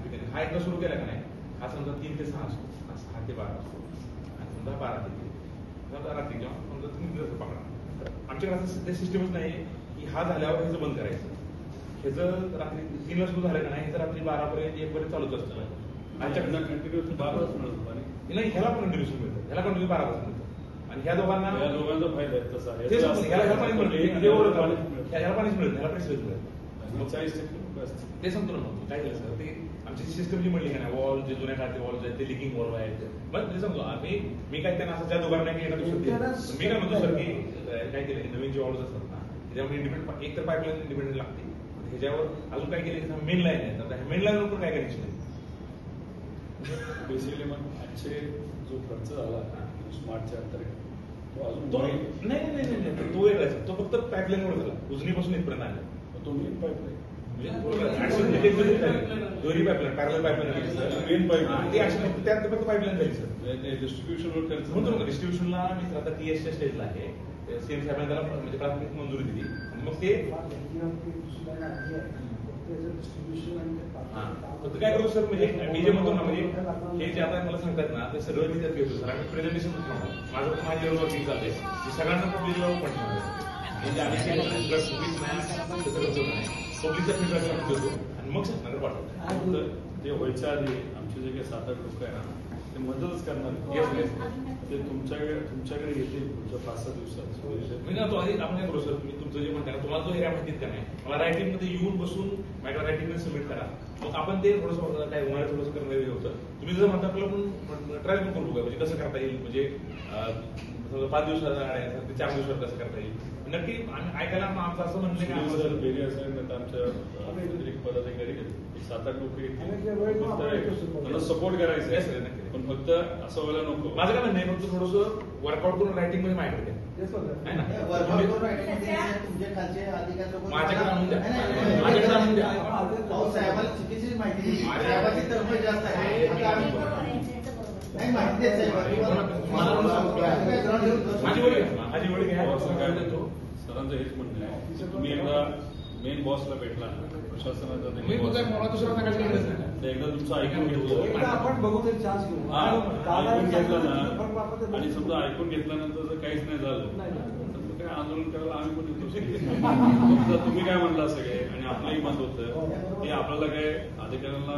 त्याने हा एकदा सुरू केला का नाही, हा समजा 3 ते 6 असतो, 6 ते 12 असतो आणि समजा 12 ते 3 समजा रात्री जेव्हा समजा तुम्ही दिवस पकडा, तर आमच्याकडे असं सध्या सिस्टमच नाही की हा झाल्यावर ह्याचं बंद करायचं. ह्याचं रात्री 3 ला सुरू झालं का नाही, ह्याचं रात्री 12 पर्यंत 1 पर्यंत चालूच असतं. आमच्याकडनं कंटिन्युअस 12 तास मिळत पाणी नाही, ह्याला पण कंटिन्युअस मिळतं, ह्याला कंटिन्यू 12 तास मिळतं. आणि ह्या दोघांना फायदा आहे तसा ह्याला पाणीच मिळतं, ह्याला पाणीच मिळतं, ह्याला पैसेच मिळतं. 40% ते सांगतो ना मग काय झालं सर, ते आमची सिस्टम जी म्हणली का नाही, वॉल जे जुन्या काळातले वॉल्स आहेत ते लिकिंग वॉल आहेत. मग ते सांगतो मी काय त्यांना असं ज्या दोघांना की मी काय म्हणतो सर की काय केलं, नवीन जे वॉल्स असतात ना त्याच्यामध्ये इंडिपेंडंट एक तर पाईपलाईन इंडिपेंडंट लागते, ह्याच्यावर अजून काय केलं मेन लाईन आहे, तर मेन लाईन वर काय कनेक्शन आहे. बेसिकली मग आजचे जो खर्च झाला स्मार्टच्या अंतर्गत तो अजून नाही तो वेगळाच, तो फक्त पाईपलाईन वर झाला, उजनीपासून इथपर्यंत आला. तो मेन पाईपलाईन दोन्ही pipeline parallel pipeline main pipeline ती ऍक्शन त्यात फक्त पाईपलाईन झाली सर. डिस्ट्रीब्युशनवर खर्च म्हणतो डिस्ट्रीब्युशनला मी आता टीएसच्या स्टेजला आहे, सीएम साहेबांनी त्याला म्हणजे प्राथमिक मंजुरी दिली, मग ते फक्त काय करतो सर, म्हणजे डीजे म्हणतो ना, म्हणजे हे जे आता मला सांगतात ना ते सगळं मी त्यात घेतो सर. आम्ही प्रेझेंटेशन माझं माझ्यावर वर्किंग चाललंय, सगळ्यांना पब्लिकला पाठवणार म्हणजे आम्ही पब्लिकचा फीडबॅक देतो आणि मग नगर पाठवतो. ते व्हायच्या आधी आमचे जे काही 7-8 लोक आहे ना ते मदतच करणार, ते तुमच्याकडे येतील पुढच्या 5-6 दिवसात. मी ना तो आधी आपण काय करू सर, तुम्ही तुमचं जे म्हणता तुम्हाला जो एरिया माहितीत का नाही, मला रायटिंग मध्ये येऊन बसून माझ्या रायटिंग मध्ये सबमिट करा, मग आपण ते थोडंसं काय उन्हाळ्यात थोडंसं करणं होतं. तुम्ही जर म्हणता आपल्याला पण ट्रायल पण करू बघा, म्हणजे कसं करता येईल, म्हणजे 5 दिवसात 4 दिवसात कसं करता येईल. नक्की ऐकायला आमचं असं म्हणलं की आमच्या पदाधिकारी 7-8 लोक त्यांना सपोर्ट करायचं आहे, पण फक्त असं व्हायला नको. माझं काय म्हणणं आहे, फक्त थोडंसं वर्कआउट करून रायटिंग मध्ये माझ्याकडे चुकीची माहिती जास्त आहे. सरांचं हेच म्हणणं आहे, तुम्ही एकदा मेन बॉसला भेटला प्रशासनाचा एकदा तुमचं ऐकून घेतलं, आपण बघू तरी चान्स घेऊ, ऐकून घेतलं ना, आणि समजा ऐकून घेतल्यानंतर जर काहीच नाही झालं तर काय आंदोलन करायला आम्ही पण येतो. तुम्ही काय म्हणला सगळे आणि आपलंही मत होतं की आपल्याला काय अधिकाऱ्यांना